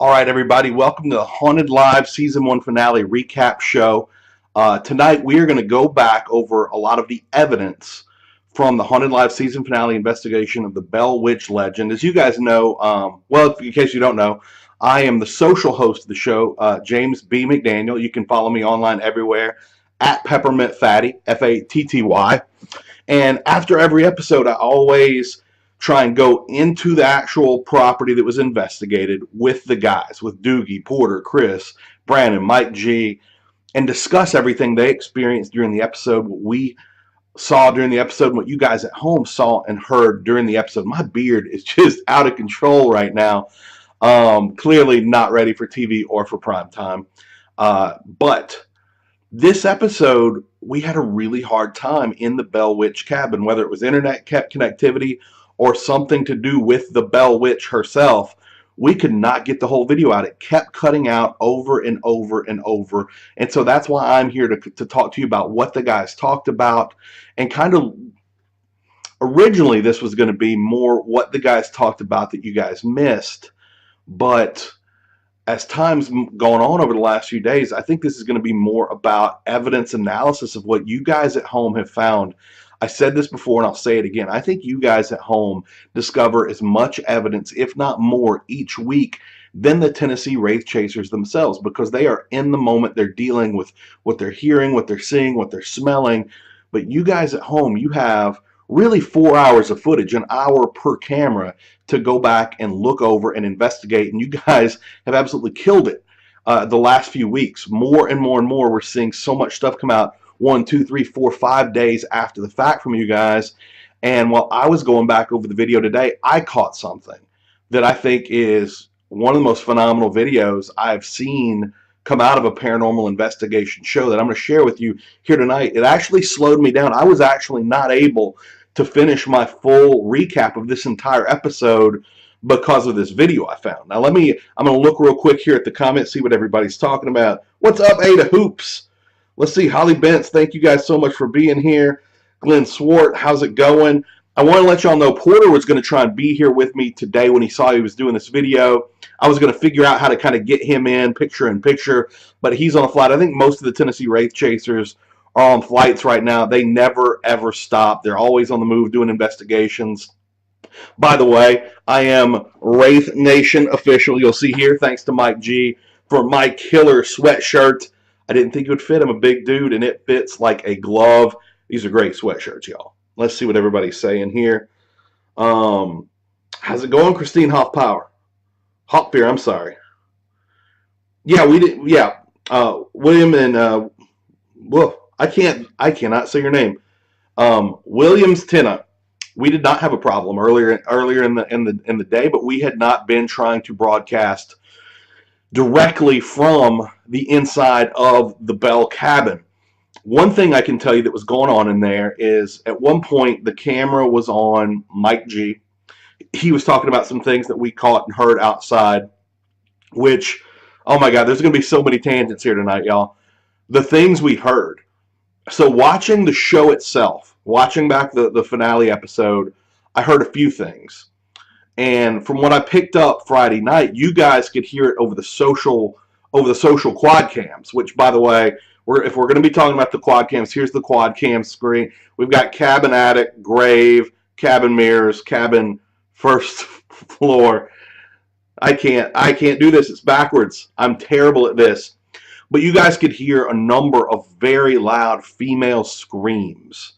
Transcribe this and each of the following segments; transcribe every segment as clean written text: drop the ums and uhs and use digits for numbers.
All right, everybody, welcome to the Haunted Live Season 1 finale recap show. Tonight, we are going to go back over a lot of the evidence from the Haunted Live season finale investigation of the Bell Witch legend. As you guys know, in case you don't know, I am the social host of the show, James B. McDaniel. You can follow me online everywhere at Peppermint Fatty, Fatty. And after every episode, I always try and go into the actual property that was investigated with the guys, with Doogie, Porter, Chris, Brandon, Mike G, and discuss everything they experienced during the episode, what we saw during the episode, and what you guys at home saw and heard during the episode. My beard is just out of control right now. Clearly not ready for TV or for prime time. But this episode, we had a really hard time in the Bell Witch cabin, whether it was internet connectivity or something to do with the Bell Witch herself. We could not get the whole video out. It kept cutting out over and over and over. And so that's why I'm here to talk to you about what the guys talked about. And kind of originally this was going to be more what the guys talked about that you guys missed. But as time's gone on over the last few days, I think this is going to be more about evidence analysis of what you guys at home have found. I said this before and I'll say it again. I think you guys at home discover as much evidence, if not more, each week than the Tennessee Wraith Chasers themselves, because they are in the moment. They're dealing with what they're hearing, what they're seeing, what they're smelling. But you guys at home, you have really 4 hours of footage, an hour per camera, to go back and look over and investigate. And you guys have absolutely killed it the last few weeks. More and more and more, we're seeing so much stuff come out 1, 2, 3, 4, 5 days after the fact from you guys. And while I was going back over the video today, I caught something that I think is one of the most phenomenal videos I've seen come out of a paranormal investigation show that I'm going to share with you here tonight. It actually slowed me down. I was actually not able to finish my full recap of this entire episode because of this video I found. Now I'm going to look real quick here at the comments, see what everybody's talking about. What's up, Ada Hoops? Let's see, Holly Bentz, thank you guys so much for being here. Glenn Swart, how's it going? I want to let y'all know Porter was going to try and be here with me today when he saw he was doing this video. I was going to figure out how to kind of get him in picture, but he's on a flight. I think most of the Tennessee Wraith Chasers are on flights right now. They never, ever stop. They're always on the move doing investigations. By the way, I am Wraith Nation official. You'll see here, thanks to Mike G for my killer sweatshirt. I didn't think it would fit. I'm a big dude, and it fits like a glove. These are great sweatshirts, y'all. Let's see what everybody's saying here. How's it going, Christine Hoffpower? Hopfear, I'm sorry. Yeah, we did. Yeah, William and I cannot say your name. Williams Tenna. We did not have a problem earlier in the day, but we had not been trying to broadcast directly from the inside of the Bell cabin. One thing I can tell you that was going on in there is at one point the camera was on Mike G. He was talking about some things that we caught and heard outside, which, oh my God, there's going to be so many tangents here tonight, y'all. The things we heard. So watching the show itself, watching back the finale episode, I heard a few things. And from what I picked up Friday night, you guys could hear it over the social quad cams, which, by the way, if we're going to be talking about the quad cams, here's the quad cam screen. We've got cabin attic, grave, cabin mirrors, cabin first floor. I can't do this. It's backwards. I'm terrible at this. But you guys could hear a number of very loud female screams.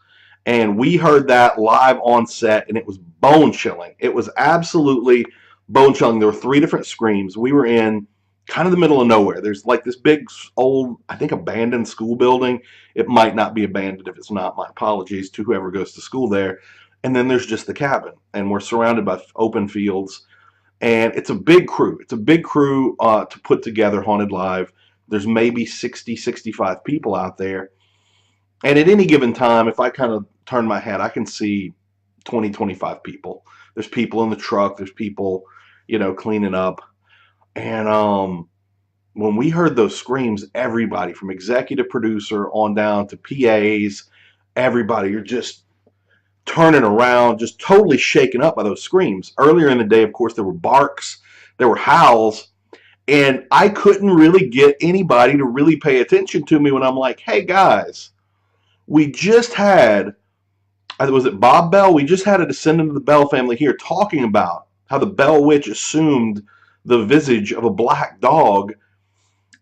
And we heard that live on set, and it was bone-chilling. It was absolutely bone-chilling. There were 3 different screams. We were in kind of the middle of nowhere. There's like this big, old, I think, abandoned school building. It might not be abandoned. If it's not, my apologies to whoever goes to school there. And then there's just the cabin. And we're surrounded by open fields. And it's a big crew. It's a big crew to put together Haunted Live. There's maybe 60, 65 people out there. And at any given time, if I kind of turn my head, I can see 20, 25 people. There's people in the truck. There's people, cleaning up. And when we heard those screams, everybody from executive producer on down to PAs, everybody, you're just turning around, just totally shaken up by those screams. Earlier in the day, of course, there were barks, there were howls, And I couldn't really get anybody to really pay attention to me when I'm like, hey guys, we just had, was it Bob Bell? We just had a descendant of the Bell family here talking about how the Bell Witch assumed the visage of a black dog,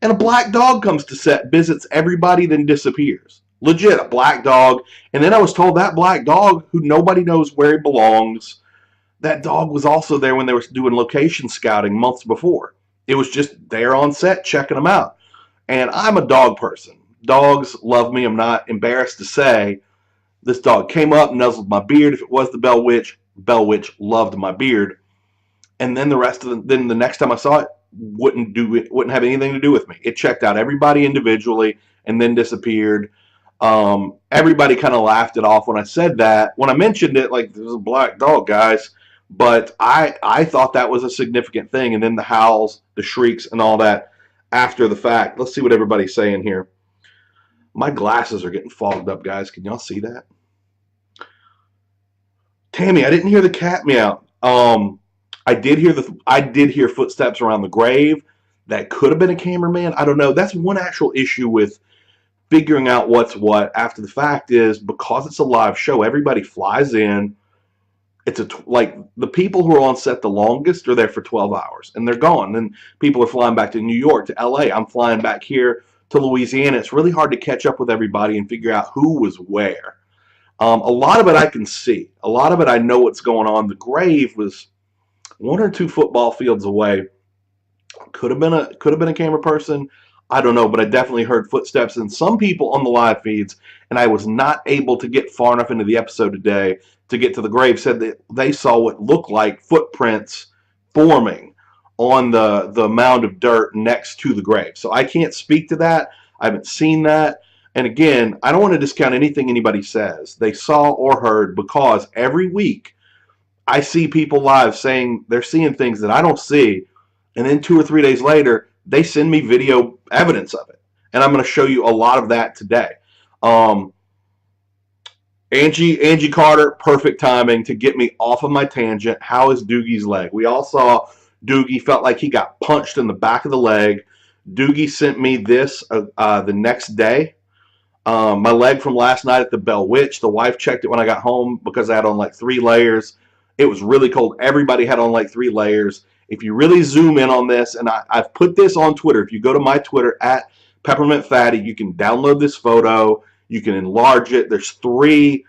and a black dog comes to set, visits everybody, then disappears. Legit, a black dog. And then I was told that black dog, who nobody knows where he belongs, that dog was also there when they were doing location scouting months before. It was just there on set checking them out. And I'm a dog person. Dogs love me. I'm not embarrassed to say this dog came up, nuzzled my beard. If it was the Bell Witch loved my beard. And then the rest of then the next time I saw it, wouldn't have anything to do with me. It checked out everybody individually and then disappeared. Everybody kind of laughed it off when I said that. When I mentioned it, like, there's a black dog, guys. But I thought that was a significant thing. And then the howls, the shrieks, and all that after the fact. Let's see what everybody's saying here. My glasses are getting fogged up, guys. Can y'all see that? Tammy, I didn't hear the cat meow. I did hear footsteps around the grave. That could have been a cameraman. I don't know. That's one actual issue with figuring out what's what after the fact is because it's a live show, everybody flies in. It's like the people who are on set the longest are there for 12 hours and they're gone. Then people are flying back to New York, to LA. I'm flying back here to Louisiana. It's really hard to catch up with everybody and figure out who was where. A lot of it I can see. A lot of it I know what's going on. The grave was 1 or 2 football fields away. Could have been a camera person. I don't know, but I definitely heard footsteps and some people on the live feeds, and I was not able to get far enough into the episode today to get to the grave, said that they saw what looked like footprints forming on the mound of dirt next to the grave. So I can't speak to that. I haven't seen that. And again, I don't want to discount anything anybody says they saw or heard, because every week I see people live saying they're seeing things that I don't see, and then 2 or 3 days later, they send me video evidence of it. And I'm going to show you a lot of that today. Angie Carter, perfect timing to get me off of my tangent. How is Doogie's leg? We all saw Doogie felt like he got punched in the back of the leg. Doogie sent me this the next day. My leg from last night at the Bell Witch. The wife checked it when I got home because I had on like 3 layers. It was really cold. Everybody had on like 3 layers. If you really zoom in on this, and I've put this on Twitter. If you go to my Twitter at Peppermint Fatty, you can download this photo. You can enlarge it. There's 3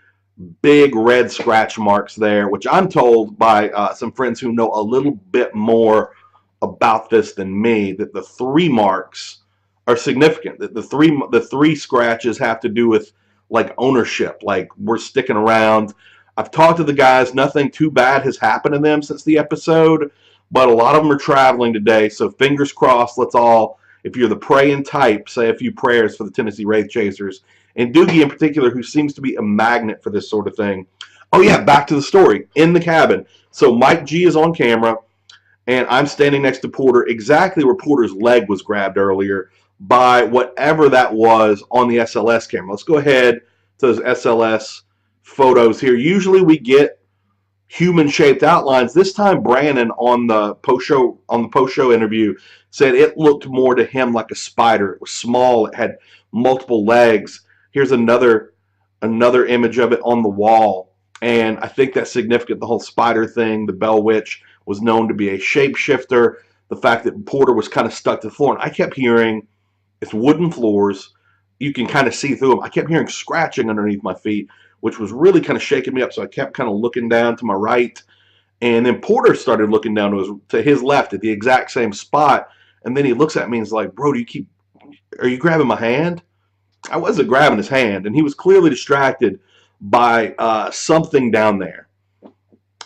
big red scratch marks there, which I'm told by some friends who know a little bit more about this than me, that the 3 marks are significant. That the three scratches have to do with like ownership, like we're sticking around. I've talked to the guys. Nothing too bad has happened to them since the episode, but a lot of them are traveling today. So fingers crossed. Let's all, if you're the praying type, say a few prayers for the Tennessee Wraith Chasers, and Doogie in particular, who seems to be a magnet for this sort of thing. Oh yeah, back to the story. In the cabin. So Mike G is on camera, and I'm standing next to Porter, exactly where Porter's leg was grabbed earlier by whatever that was on the SLS camera. Let's go ahead to those SLS photos here. Usually we get human-shaped outlines. This time Brandon on the post-show interview said it looked more to him like a spider. It was small. It had multiple legs. Here's another image of it on the wall, and I think that's significant. The whole spider thing. The Bell Witch was known to be a shapeshifter. The fact that Porter was kind of stuck to the floor, and I kept hearing, it's wooden floors. You can kind of see through them. I kept hearing scratching underneath my feet, which was really kind of shaking me up. So I kept kind of looking down to my right, and then Porter started looking down to his left at the exact same spot. And then he looks at me and is like, "Bro, are you grabbing my hand?" I wasn't grabbing his hand, and he was clearly distracted by something down there.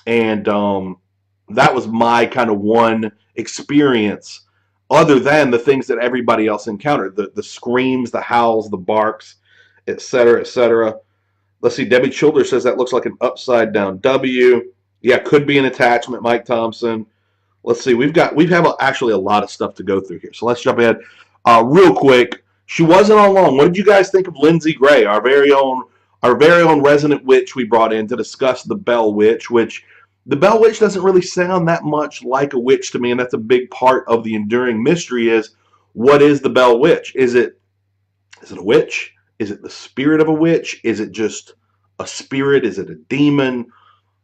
And that was my kind of one experience, other than the things that everybody else encountered, the screams, the howls, the barks, etc., etc. Let's see, Debbie Childers says that looks like an upside down W. Yeah, could be an attachment, Mike Thompson. Let's see, we have actually a lot of stuff to go through here. So let's jump ahead real quick. She wasn't on long. What did you guys think of Lindsay Gray, our very own resident witch we brought in to discuss the Bell Witch, which The Bell Witch doesn't really sound that much like a witch to me, and that's a big part of the enduring mystery is, what is the Bell Witch? Is it a witch? Is it the spirit of a witch? Is it just a spirit? Is it a demon?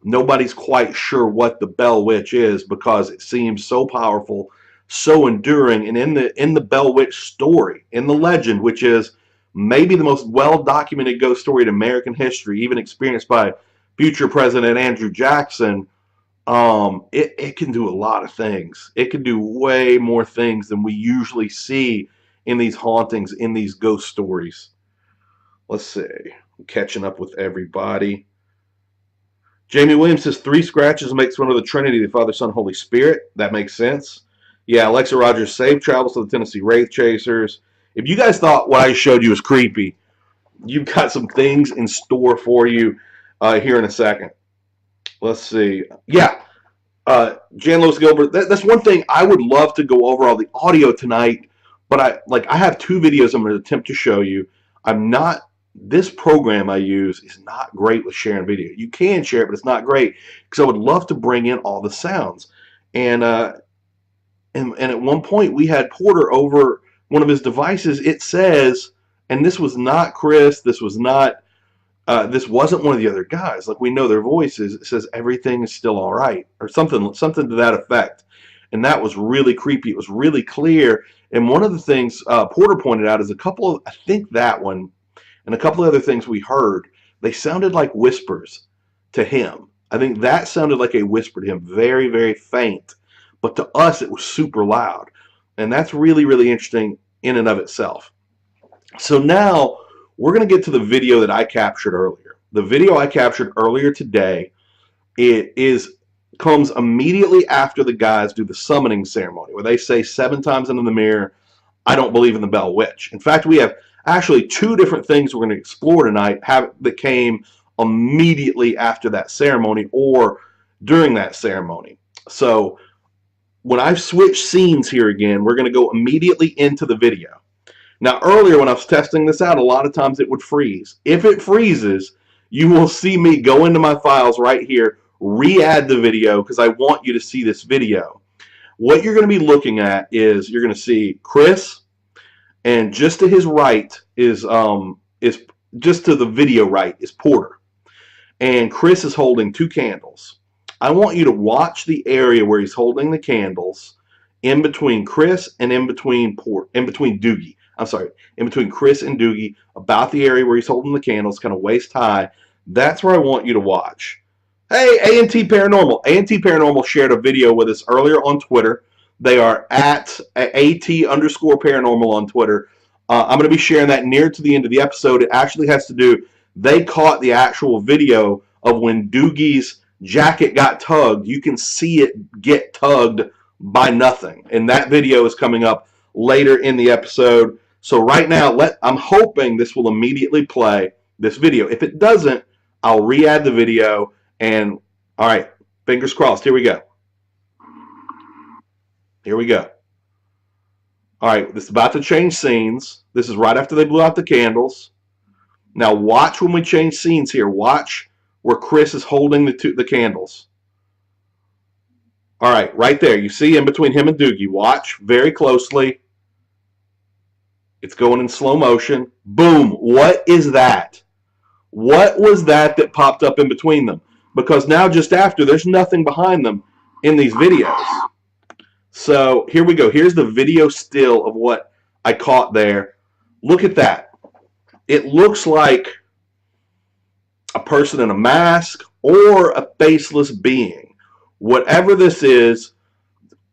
Nobody's quite sure what the Bell Witch is because it seems so powerful, so enduring. And in the Bell Witch story, in the legend, which is maybe the most well-documented ghost story in American history, even experienced by future President Andrew Jackson, it can do a lot of things. It can do way more things than we usually see in these hauntings, in these ghost stories. Let's see. I'm catching up with everybody. Jamie Williams says 3 scratches makes one of the Trinity, the Father, Son, Holy Spirit. That makes sense. Yeah, Alexa Rogers, safe travels to the Tennessee Wraith Chasers. If you guys thought what I showed you was creepy, you've got some things in store for you here in a second. Let's see. Yeah, Jan Lewis Gilbert. That's one thing I would love to go over all the audio tonight, but I have 2 videos I'm going to attempt to show you. This program I use is not great with sharing video. You can share it, but it's not great because I would love to bring in all the sounds. And at one point we had Porter over one of his devices. It says, and this was not Chris. This wasn't one of the other guys. Like, we know their voices. It says everything is still all right, or something to that effect. And that was really creepy. It was really clear. And one of the things Porter pointed out is I think that one, and a couple of other things we heard, they sounded like whispers to him. I think that sounded like a whisper to him, very, very faint. But to us, it was super loud. And that's really, really interesting in and of itself. So now we're going to get to the video that I captured earlier. The video I captured earlier today, comes immediately after the guys do the summoning ceremony, where they say 7 times into the mirror, I don't believe in the Bell Witch. In fact, we have actually 2 different things we're going to explore tonight that came immediately after that ceremony or during that ceremony. So when I switch scenes here again, we're going to go immediately into the video. Now, earlier when I was testing this out, a lot of times it would freeze. If it freezes, you will see me go into my files right here, re-add the video, because I want you to see this video. What you're going to be looking at is you're going to see Chris, and just to his right is just to the video right is Porter. And Chris is holding 2 candles. I want you to watch the area where he's holding the candles in between Chris and in between Doogie. I'm sorry, in between Chris and Doogie, about the area where he's holding the candles, kind of waist high. That's where I want you to watch. Hey, A&T Paranormal. A&T Paranormal shared a video with us earlier on Twitter. They are at AT_paranormal on Twitter. I'm going to be sharing that near to the end of the episode. It actually has to do, they caught the actual video of when Doogie's jacket got tugged. You can see it get tugged by nothing. And that video is coming up later in the episode. So right now, I'm hoping this will immediately play this video. If it doesn't, I'll re-add the video. And all right, fingers crossed. Here we go. Here we go. All right, this is about to change scenes. This is right after they blew out the candles. Now watch when we change scenes here. Watch where Chris is holding the candles. All right, right there. You see in between him and Doogie. Watch very closely. It's going in slow motion. Boom. What is that? What was that popped up in between them? Because now just after, there's nothing behind them in these videos. So here we go. Here's the video still of what I caught there. Look at that. It looks like a person in a mask or a faceless being. Whatever this is,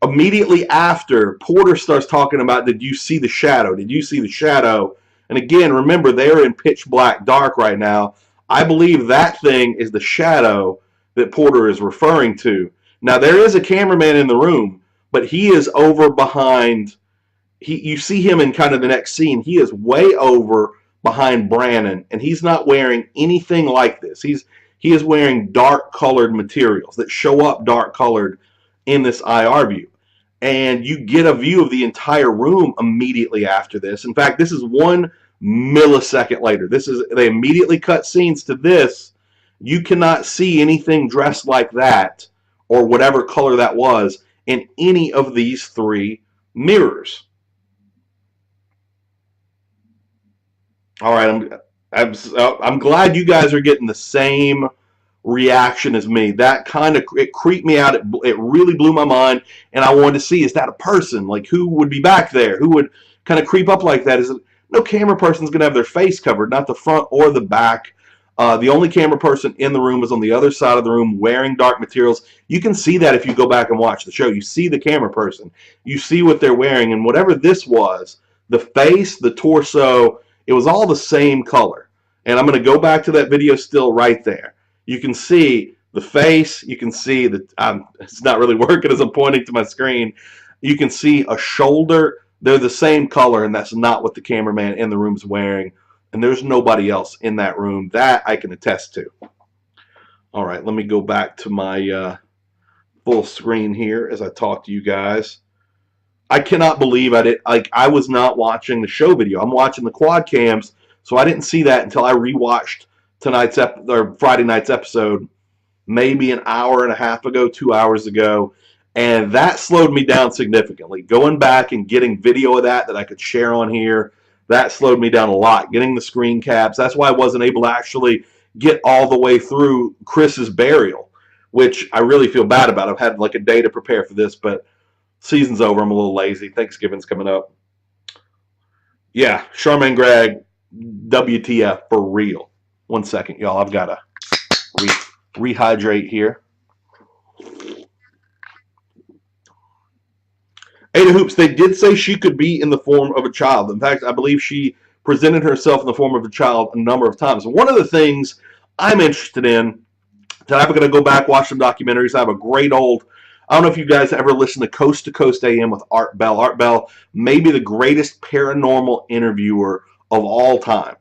immediately after, Porter starts talking about, did you see the shadow? Did you see the shadow? And again, remember, they're in pitch black dark right now. I believe that thing is the shadow that Porter is referring to. Now, there is a cameraman in the room, but he is over behind. You see him in kind of the next scene. He is way over behind Brannon, and he's not wearing anything like this. He is wearing dark colored materials that show up dark colored in this IR view. And you get a view of the entire room immediately after this. In fact, this is 1 millisecond later. They immediately cut scenes to this. You cannot see anything dressed like that or whatever color that was in any of these three mirrors. All right, I'm glad you guys are getting the same reaction as me. That kind of, it creeped me out. It really blew my mind, and I wanted to see, is that a person? Like, who would be back there? Who would kind of creep up like that? Is it, no camera person's going to have their face covered, not the front or the back. The only camera person in the room was on the other side of the room wearing dark materials. You can see that if you go back and watch the show. You see the camera person. You see what they're wearing, and whatever this was, the face, the torso, it was all the same color. And I'm going to go back to that video still right there. You can see the face. You can see that it's not really working as I'm pointing to my screen. You can see a shoulder. They're the same color, and that's not what the cameraman in the room is wearing. And there's nobody else in that room. That I can attest to. All right, let me go back to my full screen here as I talk to you guys. I cannot believe I was not watching the show video. I'm watching the quad cams, so I didn't see that until I rewatched Friday night's episode, maybe an hour and a half ago, 2 hours ago, and that slowed me down significantly. Going back and getting video of that I could share on here, that slowed me down a lot. Getting the screen caps, that's why I wasn't able to actually get all the way through Chris's burial, which I really feel bad about. I've had like a day to prepare for this, but season's over. I'm a little lazy. Thanksgiving's coming up. Yeah, Charmaine Gregg, WTF for real. 1 second, y'all. I've got to rehydrate here. Ada Hoops, they did say she could be in the form of a child. In fact, I believe she presented herself in the form of a child a number of times. One of the things I'm interested in, tonight we're going to go back, watch some documentaries. I have a great old, I don't know if you guys ever listened to Coast to Coast AM with Art Bell. Art Bell may be the greatest paranormal interviewer of all time.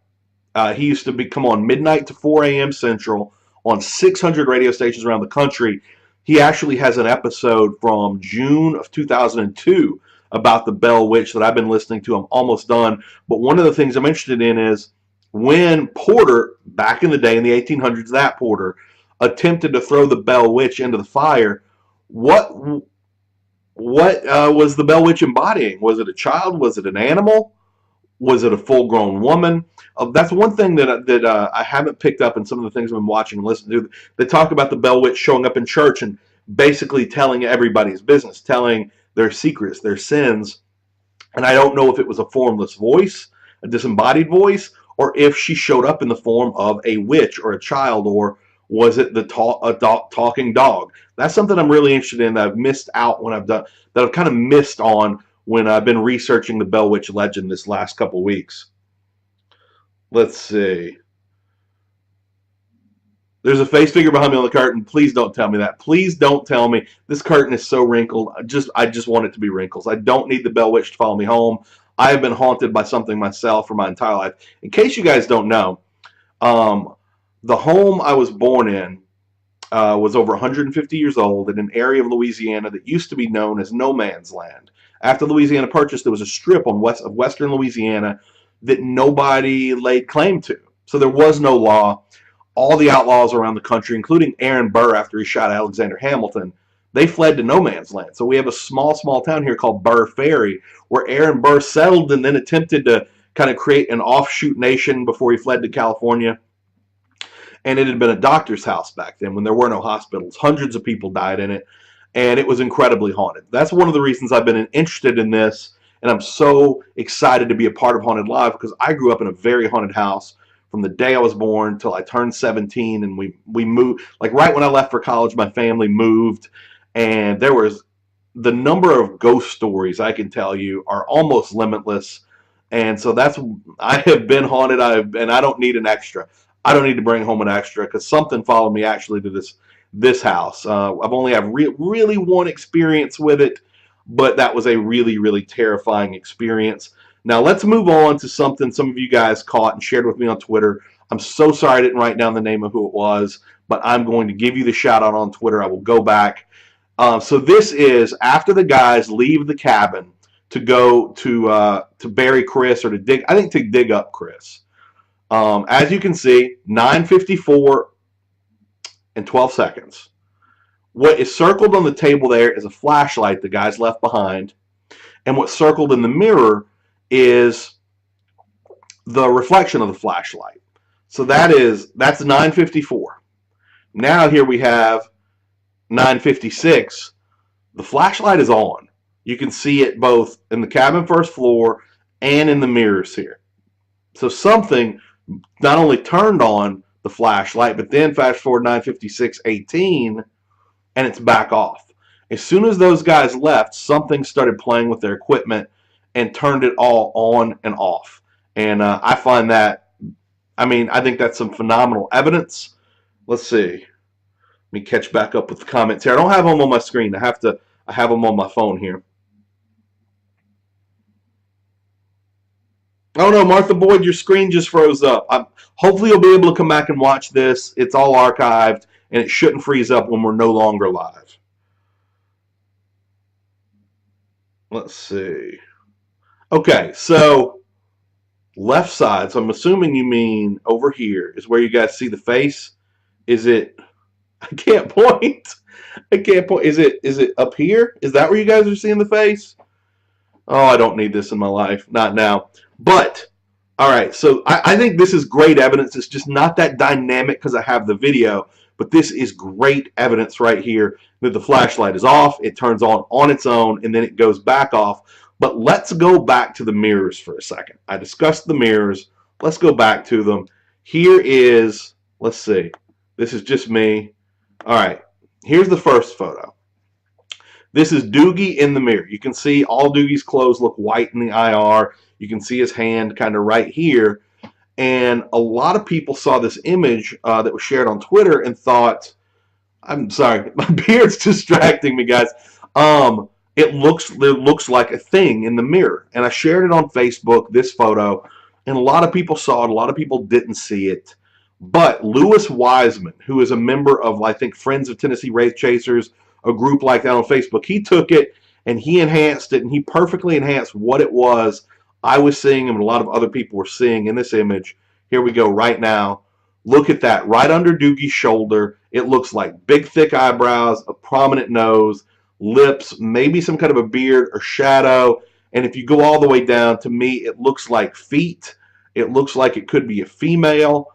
He used to come on midnight to 4 a.m. Central on 600 radio stations around the country. He actually has an episode from June of 2002 about the Bell Witch that I've been listening to. I'm almost done. But one of the things I'm interested in is when Porter, back in the day in the 1800s, that Porter attempted to throw the Bell Witch into the fire, what was the Bell Witch embodying? Was it a child? Was it an animal? Was it a full-grown woman? That's one thing that I haven't picked up in some of the things I've been watching and listening to. They talk about the Bell Witch showing up in church and basically telling everybody's business, telling their secrets, their sins. And I don't know if it was a formless voice, a disembodied voice, or if she showed up in the form of a witch or a child, or was it talking dog? That's something I'm really interested in that I've missed out when that I've kind of missed on when I've been researching the Bell Witch legend this last couple weeks. Let's see. There's a face figure behind me on the curtain. Please don't tell me that. Please don't tell me. This curtain is so wrinkled. I just want it to be wrinkles. I don't need the Bell Witch to follow me home. I have been haunted by something myself for my entire life. In case you guys don't know, the home I was born in was over 150 years old in an area of Louisiana that used to be known as No Man's Land. After Louisiana purchased, there was a strip of western Louisiana that nobody laid claim to. So there was no law. All the outlaws around the country, including Aaron Burr after he shot Alexander Hamilton, they fled to No Man's Land. So we have a small town here called Burr Ferry where Aaron Burr settled and then attempted to kind of create an offshoot nation before he fled to California. And it had been a doctor's house back then when there were no hospitals. Hundreds of people died in it. And it was incredibly haunted. That's one of the reasons I've been interested in this, and I'm so excited to be a part of Haunted Live because I grew up in a very haunted house from the day I was born till I turned 17, and we moved. Like right when I left for college, my family moved, and there was the number of ghost stories I can tell you are almost limitless. And so I have been haunted, and I don't need an extra. I don't need to bring home an extra because something followed me actually to this house. I've only had really one experience with it, but that was a really terrifying experience. Now let's move on to something some of you guys caught and shared with me on Twitter. I'm so sorry I didn't write down the name of who it was, but I'm going to give you the shout out on Twitter. I will go back. So this is after the guys leave the cabin to go to bury Chris, or to dig up Chris. As you can see, 9:54 and 12 seconds. What is circled on the table there is a flashlight the guy's left behind, and what's circled in the mirror is the reflection of the flashlight. So that's 9:54. Now here we have 9:56. The flashlight is on. You can see it both in the cabin first floor and in the mirrors here. So something not only turned on the flashlight, but then fast forward 9:56:18, and it's back off. As soon as those guys left, something started playing with their equipment and turned it all on and off. And I find that, I think that's some phenomenal evidence. Let's see. Let me catch back up with the comments here. I don't have them on my screen. I have them on my phone here. Oh no, Martha Boyd, your screen just froze up. Hopefully you'll be able to come back and watch this. It's all archived, and it shouldn't freeze up when we're no longer live. Let's see. Okay, so left side. So I'm assuming you mean over here is where you guys see the face. Is it? I can't point. I can't point. Is it up here? Is that where you guys are seeing the face? Oh, I don't need this in my life. Not now. But, all right, so I think this is great evidence. It's just not that dynamic because I have the video. But this is great evidence right here that the flashlight is off. It turns on its own, and then it goes back off. But let's go back to the mirrors for a second. I discussed the mirrors. Let's go back to them. Here is, let's see. This is just me. All right, here's the first photo. This is Doogie in the mirror. You can see all Doogie's clothes look white in the IR. You can see his hand kind of right here. And a lot of people saw this image that was shared on Twitter and thought, I'm sorry, my beard's distracting me, guys. It looks like a thing in the mirror. And I shared it on Facebook, this photo, and a lot of people saw it. A lot of people didn't see it. But Lewis Wiseman, who is a member of, I think, Friends of Tennessee Wraith Chasers, a group like that on Facebook, he took it and he enhanced it, and he perfectly enhanced what it was I was seeing and a lot of other people were seeing in this image. Here we go right now. Look at that. Right under Doogie's shoulder, it looks like big, thick eyebrows, a prominent nose, lips, maybe some kind of a beard or shadow. And if you go all the way down, to me, it looks like feet. It looks like it could be a female.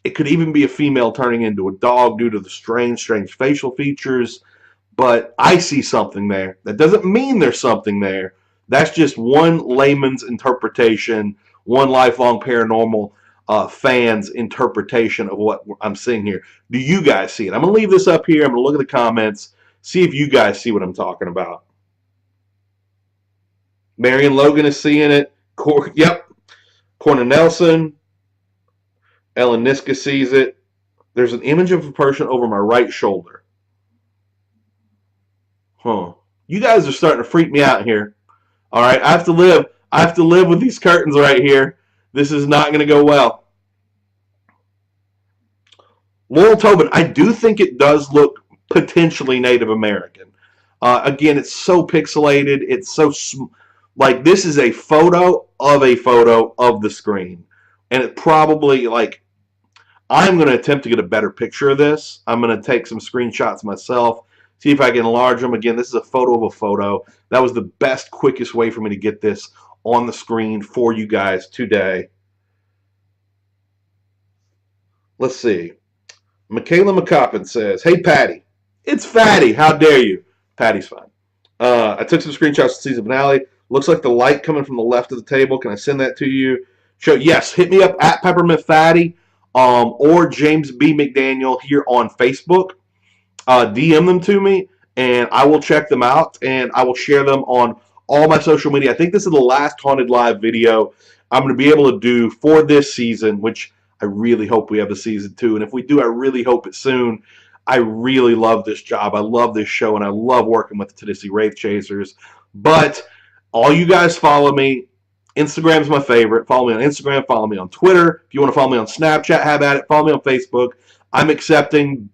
It could even be a female turning into a dog due to the strange facial features. But I see something there. That doesn't mean there's something there. That's just one layman's interpretation, one lifelong paranormal fan's interpretation of what I'm seeing here. Do you guys see it? I'm going to leave this up here. I'm going to look at the comments, see if you guys see what I'm talking about. Marion Logan is seeing it. Yep. Corna Nelson. Ellen Niska sees it. There's an image of a person over my right shoulder. Huh. You guys are starting to freak me out here. All right, I have to live with these curtains right here. This is not going to go well. Laurel Tobin, I do think it does look potentially Native American. Again, it's so pixelated. It's so like this is a photo of the screen, and it probably I'm going to attempt to get a better picture of this. I'm going to take some screenshots myself. See if I can enlarge them. Again, this is a photo of a photo. That was the best, quickest way for me to get this on the screen for you guys today. Let's see. Michaela McCoppin says, hey, Patty. It's Fatty. How dare you? Patty's fine. I took some screenshots of the season finale. Looks like the light coming from the left of the table. Can I send that to you? Yes, hit me up at Peppermint Fatty or James B. McDaniel here on Facebook. DM them to me, and I will check them out, and I will share them on all my social media. I think this is the last Haunted Live video I'm going to be able to do for this season, which I really hope we have a season 2. And if we do, I really hope it soon. I really love this job. I love this show, and I love working with the Tennessee Wraith Chasers. But all you guys follow me. Instagram's my favorite. Follow me on Instagram. Follow me on Twitter. If you want to follow me on Snapchat, have at it. Follow me on Facebook. I'm accepting...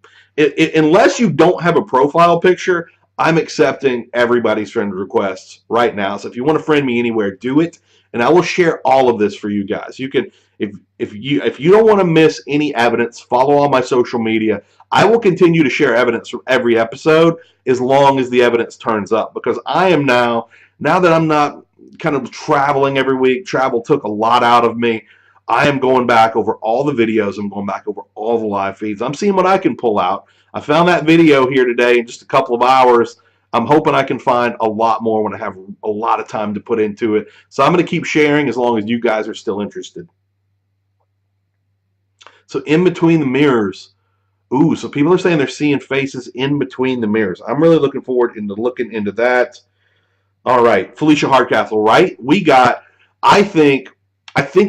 unless you don't have a profile picture, I'm accepting everybody's friend requests right now. So if you want to friend me anywhere, do it, and I will share all of this for you guys. You can, if you don't want to miss any evidence, follow all my social media. I will continue to share evidence from every episode as long as the evidence turns up, because I am now that I'm not kind of traveling every week. Travel took a lot out of me. I am going back over all the videos. I'm going back over all the live feeds. I'm seeing what I can pull out. I found that video here today in just a couple of hours. I'm hoping I can find a lot more when I have a lot of time to put into it. So I'm going to keep sharing as long as you guys are still interested. So in between the mirrors. Ooh, so people are saying they're seeing faces in between the mirrors. I'm really looking forward into looking into that. All right, Felicia Hardcastle, right? I think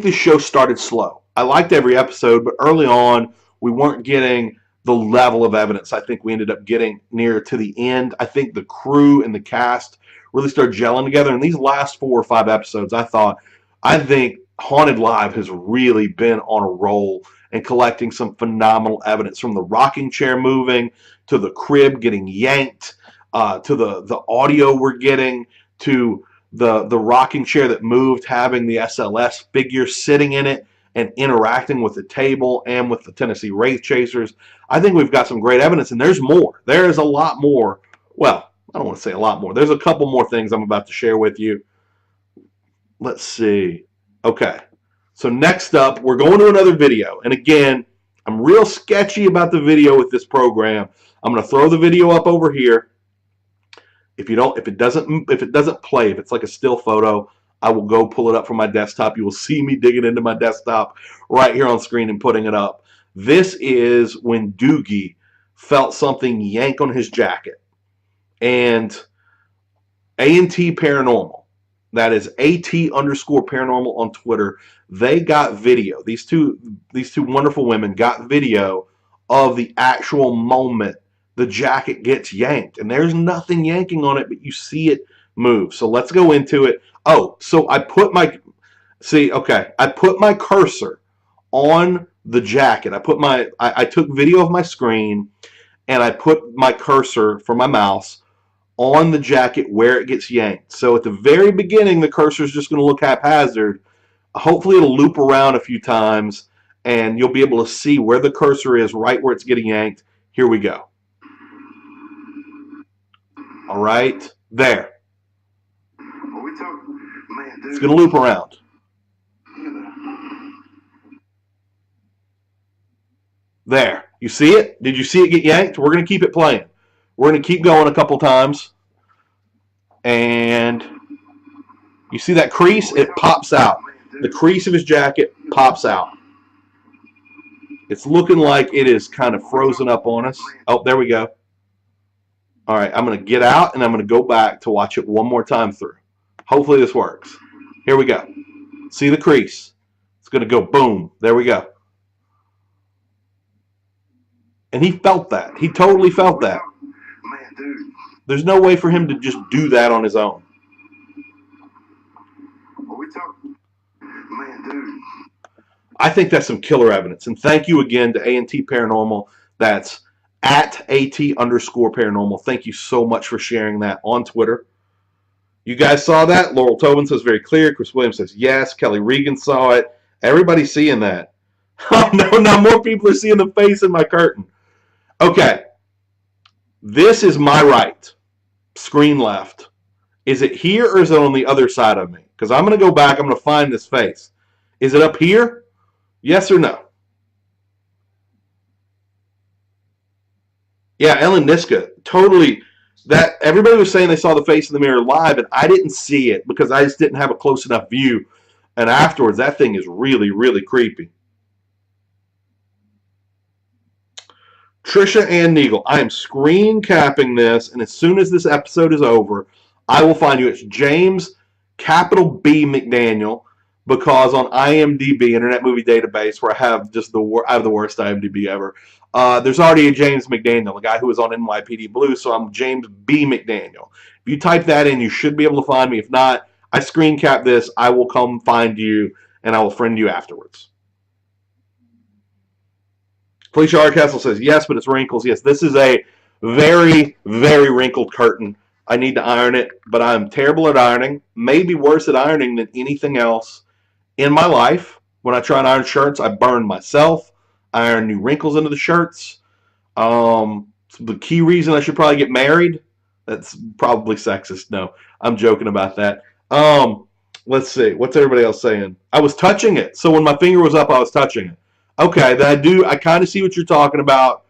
this show started slow. I liked every episode, but early on, we weren't getting the level of evidence I think we ended up getting near to the end. I think the crew and the cast really started gelling together. In these last 4 or 5 episodes, I think Haunted Live has really been on a roll and collecting some phenomenal evidence, from the rocking chair moving to the crib getting yanked, to the audio we're getting, to the rocking chair that moved having the SLS figure sitting in it and interacting with the table and with the Tennessee Wraith Chasers. I think we've got some great evidence, and there's more. There is a lot more. Well, I don't want to say a lot more. There's a couple more things I'm about to share with you. Let's see. Okay. So next up, we're going to another video. And again, I'm real sketchy about the video with this program. I'm going to throw the video up over here. If it doesn't play, if it's like a still photo, I will go pull it up from my desktop. You will see me digging into my desktop right here on screen and putting it up. This is when Doogie felt something yank on his jacket. And A&T Paranormal, that is AT_paranormal on Twitter, they got video. These two wonderful women got video of the actual moment the jacket gets yanked. And there's nothing yanking on it, but you see it move. So let's go into it. Oh, so I put my cursor on the jacket. I took video of my screen, and I put my cursor for my mouse on the jacket where it gets yanked. So at the very beginning, the cursor is just going to look haphazard. Hopefully it'll loop around a few times, and you'll be able to see where the cursor is, right where it's getting yanked. Here we go. All right, there. It's going to loop around. There. You see it? Did you see it get yanked? We're going to keep it playing. We're going to keep going a couple times. And you see that crease? It pops out. The crease of his jacket pops out. It's looking like it is kind of frozen up on us. Oh, there we go. All right, I'm going to get out, and I'm going to go back to watch it one more time through. Hopefully this works. Here we go. See the crease? It's going to go boom. There we go. And he felt that. He totally felt that. Man, dude. There's no way for him to just do that on his own. Man, dude. I think that's some killer evidence. And thank you again to A&T Paranormal. That's at AT_paranormal. Thank you so much for sharing that on Twitter. You guys saw that? Laurel Tobin says very clear. Chris Williams says yes. Kelly Regan saw it. Everybody's seeing that. Oh, no, now more people are seeing the face in my curtain. Okay. This is my right. Screen left. Is it here, or is it on the other side of me? Because I'm going to go back. I'm going to find this face. Is it up here? Yes or no? Yeah, Ellen Niska, totally. That everybody was saying they saw the face in the mirror live, and I didn't see it because I just didn't have a close enough view. And afterwards, that thing is really, really creepy. Trisha Ann Neagle, I am screen capping this, and as soon as this episode is over, I will find you. It's James capital B McDaniel, because on IMDb, Internet Movie Database, where I have just the worst IMDb ever, there's already a James McDaniel, a guy who was on NYPD Blue, so I'm James B. McDaniel. If you type that in, you should be able to find me. If not, I screen cap this. I will come find you, and I will friend you afterwards. Felicia Hardcastle says, yes, but it's wrinkles. Yes, this is a Very, very wrinkled curtain. I need to iron it, but I'm terrible at ironing. Maybe worse at ironing than anything else in my life. When I try and iron shirts, I burn myself. I iron new wrinkles into the shirts. The key reason I should probably get married. That's probably sexist. No, I'm joking about that. Um, let's see. What's everybody else saying? I was touching it. So when my finger was up, I was touching it. Okay, then I kind of see what you're talking about.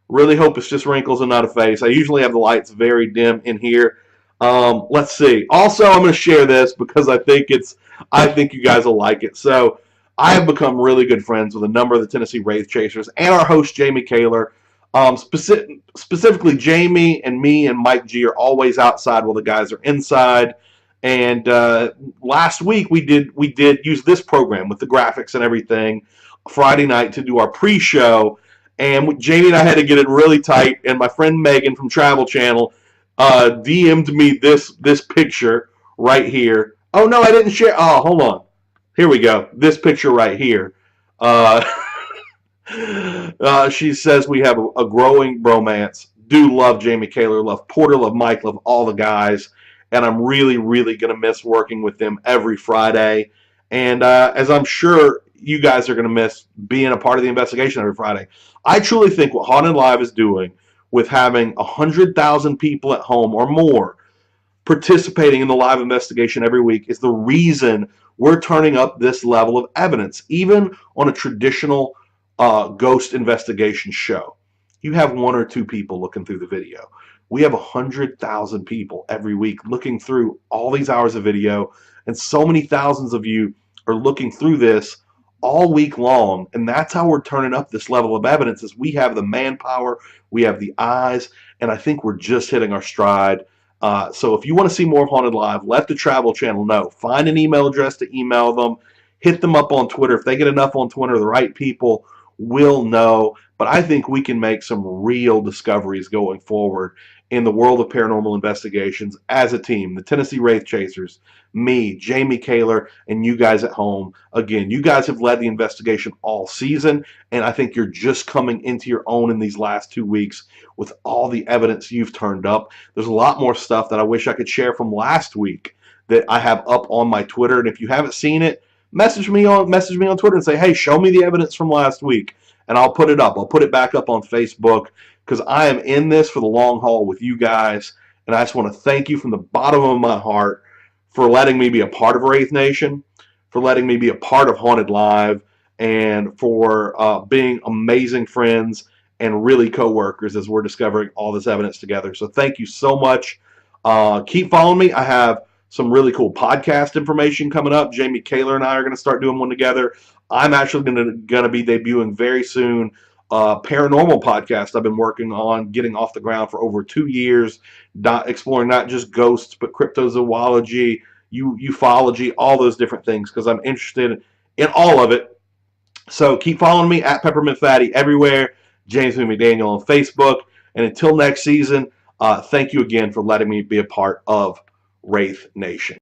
Really hope it's just wrinkles and not a face. I usually have the lights very dim in here. Let's see. Also, I'm going to share this because I think you guys will like it. So I have become really good friends with a number of the Tennessee Wraith Chasers and our host, Jamie Kaler. Specifically, Jamie and me and Mike G are always outside while the guys are inside. And last week we did use this program with the graphics and everything Friday night to do our pre-show. And Jamie and I had to get it really tight. And my friend Megan from Travel Channel DM'd me this picture right here. Oh no, I didn't share. Oh, hold on. Here we go. This picture right here. Uh, she says we have a growing bromance. Do love Jamie Kaler, love Porter, love Mike, love all the guys, and I'm really, really gonna miss working with them every Friday. And as I'm sure you guys are gonna miss being a part of the investigation every Friday. I truly think what Haunted Live is doing with having 100,000 people at home or more participating in the live investigation every week is the reason we're turning up this level of evidence, even on a traditional ghost investigation show. You have one or two people looking through the video. We have 100,000 people every week looking through all these hours of video, and so many thousands of you are looking through this all week long, and that's how we're turning up this level of evidence. Is we have the manpower, we have the eyes, and I think we're just hitting our stride. So if you want to see more of Haunted Live, let the Travel Channel know. Find an email address to email them. Hit them up on Twitter. If they get enough on Twitter, the right people will know. But I think we can make some real discoveries going forward in the world of paranormal investigations as a team. The Tennessee Wraith Chasers, me, Jamie Kaler, and you guys at home. Again, you guys have led the investigation all season, and I think you're just coming into your own in these last 2 weeks with all the evidence you've turned up. There's a lot more stuff that I wish I could share from last week that I have up on my Twitter, and if you haven't seen it, message me on Twitter and say, hey, show me the evidence from last week, and I'll put it up. I'll put it back up on Facebook because I am in this for the long haul with you guys, and I just want to thank you from the bottom of my heart for letting me be a part of Wraith Nation, for letting me be a part of Haunted Live, and for being amazing friends and really co-workers as we're discovering all this evidence together. So thank you so much. Keep following me. I have some really cool podcast information coming up. Jamie Kaler and I are going to start doing one together. I'm actually going to be debuting very soon paranormal podcast I've been working on getting off the ground for over 2 years, exploring not just ghosts, but cryptozoology, ufology, all those different things, because I'm interested in all of it. So keep following me at Peppermint Fatty everywhere, James McDaniel on Facebook. And until next season, thank you again for letting me be a part of Wraith Nation.